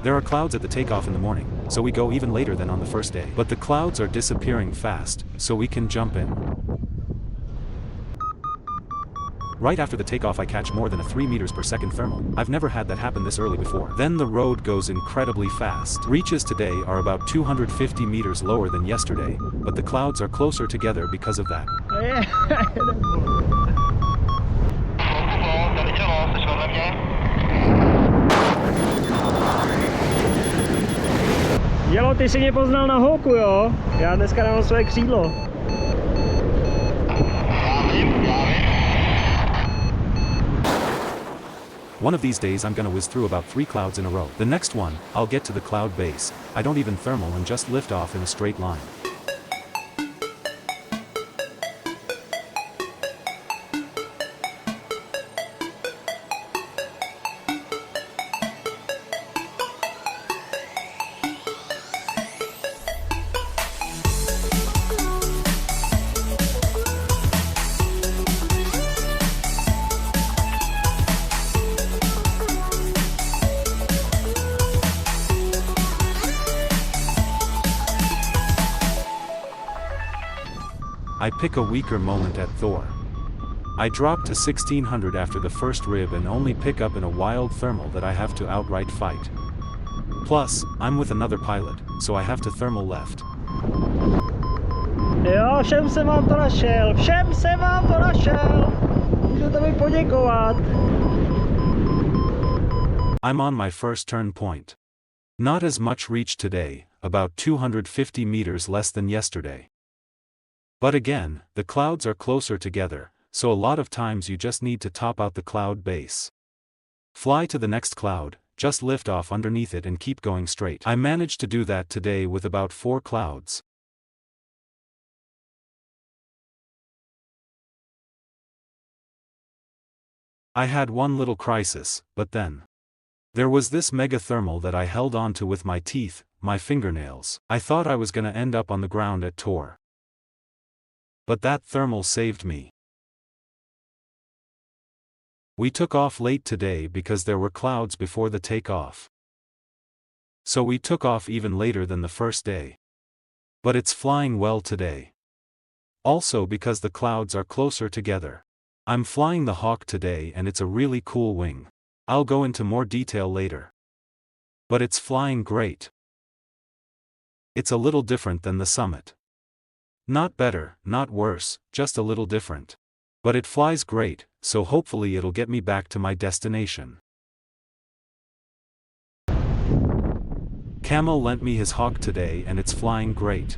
There are clouds at the takeoff in the morning, so we go even later than on the first day. But the clouds are disappearing fast, so we can jump in. Right after the takeoff I catch more than a 3 meters per second thermal. I've never had that happen this early before. Then the road goes incredibly fast. Reaches today are about 250 meters lower than yesterday, but the clouds are closer together because of that. Dělo, ty jsi mě poznal na holku, jo? Já dneska dám své křídlo. One of these days I'm gonna whiz through about 3 clouds in a row. The next one, I'll get to the cloud base. I don't even thermal and just lift off in a straight line. I pick a weaker moment at Thor. I drop to 1600 after the first rib and only pick up in a wild thermal that I have to outright fight. Plus, I'm with another pilot, so I have to thermal left. Jo, všem jsem vám to našel, všem jsem vám to našel. Můžete mi poděkovat. I'm on my first turn point. Not as much reach today, about 250 meters less than yesterday. But again, the clouds are closer together, so a lot of times you just need to top out the cloud base. Fly to the next cloud, just lift off underneath it and keep going straight. I managed to do that today with about 4 clouds. I had one little crisis, but then there was this mega thermal that I held on to with my teeth, my fingernails. I thought I was gonna end up on the ground at Thor. But that thermal saved me. We took off late today because there were clouds before the takeoff. So we took off even later than the first day. But it's flying well today. Also because the clouds are closer together. I'm flying the Hawk today and it's a really cool wing. I'll go into more detail later. But it's flying great. It's a little different than the Summit. Not better, not worse, just a little different. But it flies great, so hopefully it'll get me back to my destination. Camel lent me his Hawk today and it's flying great.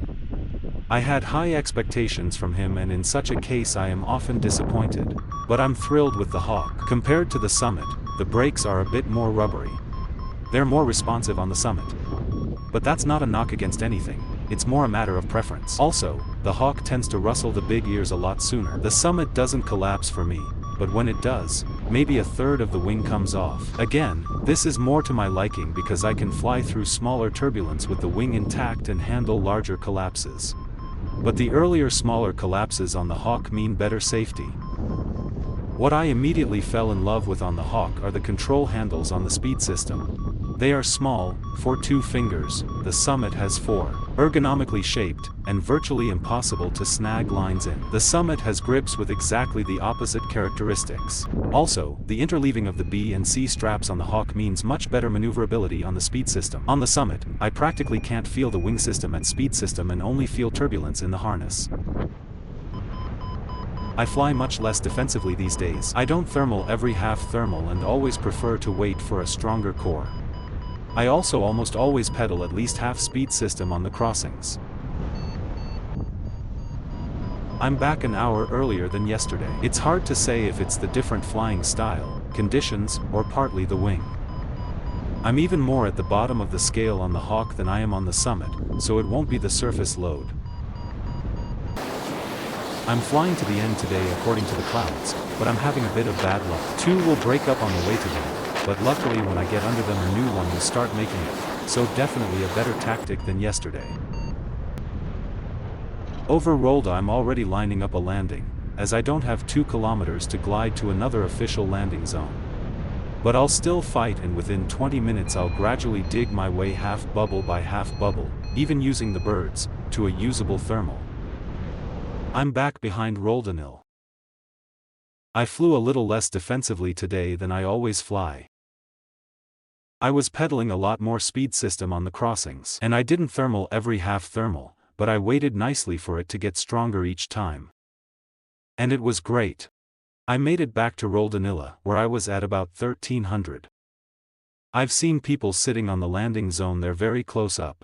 I had high expectations from him and in such a case I am often disappointed. But I'm thrilled with the Hawk. Compared to the Summit, the brakes are a bit more rubbery. They're more responsive on the Summit. But that's not a knock against anything. It's more a matter of preference. Also, the Hawk tends to rustle the big ears a lot sooner. The Summit doesn't collapse for me, but when it does, maybe a third of the wing comes off. Again, this is more to my liking because I can fly through smaller turbulence with the wing intact and handle larger collapses. But the earlier smaller collapses on the Hawk mean better safety. What I immediately fell in love with on the Hawk are the control handles on the speed system. They are small, for 2 fingers, the Summit has 4, ergonomically shaped, and virtually impossible to snag lines in. The Summit has grips with exactly the opposite characteristics. Also, the interleaving of the B and C straps on the Hawk means much better maneuverability on the speed system. On the Summit, I practically can't feel the wing system at speed system and only feel turbulence in the harness. I fly much less defensively these days. I don't thermal every half thermal and always prefer to wait for a stronger core. I also almost always pedal at least half speed system on the crossings. I'm back an hour earlier than yesterday. It's hard to say if it's the different flying style, conditions, or partly the wing. I'm even more at the bottom of the scale on the Hawk than I am on the Summit, so it won't be the surface load. I'm flying to the end today according to the clouds, but I'm having a bit of bad luck. 2 will break up on the way to them, but luckily when I get under them a new one will start making it, so definitely a better tactic than yesterday. Over Rolda I'm already lining up a landing, as I don't have 2 kilometers to glide to another official landing zone. But I'll still fight, and within 20 minutes I'll gradually dig my way half bubble by half bubble, even using the birds, to a usable thermal. I'm back behind Roldanillo. I flew a little less defensively today than I always fly. I was pedaling a lot more speed system on the crossings, and I didn't thermal every half thermal, but I waited nicely for it to get stronger each time. And it was great. I made it back to Roldanillo, where I was at about 1300. I've seen people sitting on the landing zone there very close up.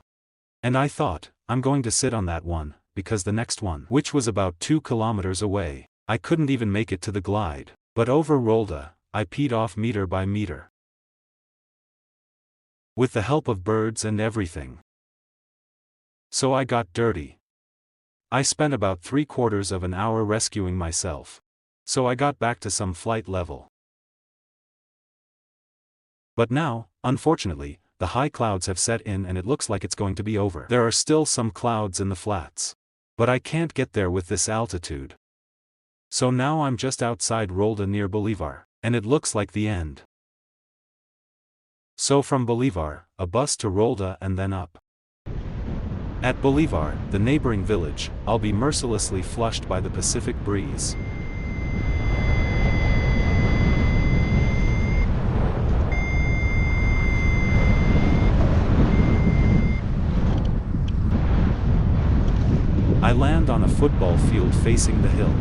And I thought, I'm going to sit on that one, because the next one, which was about 2 kilometers away, I couldn't even make it to the glide. But over Rolda, I peed off meter by meter. With the help of birds and everything. So I got dirty. I spent about 3/4 of an hour rescuing myself. So I got back to some flight level. But now, unfortunately, the high clouds have set in and it looks like it's going to be over. There are still some clouds in the flats. But I can't get there with this altitude. So now I'm just outside Rolda near Bolívar, and it looks like the end. So from Bolívar, a bus to Rolda and then up. At Bolívar, the neighboring village, I'll be mercilessly flushed by the Pacific breeze. I land on a football field facing the hill.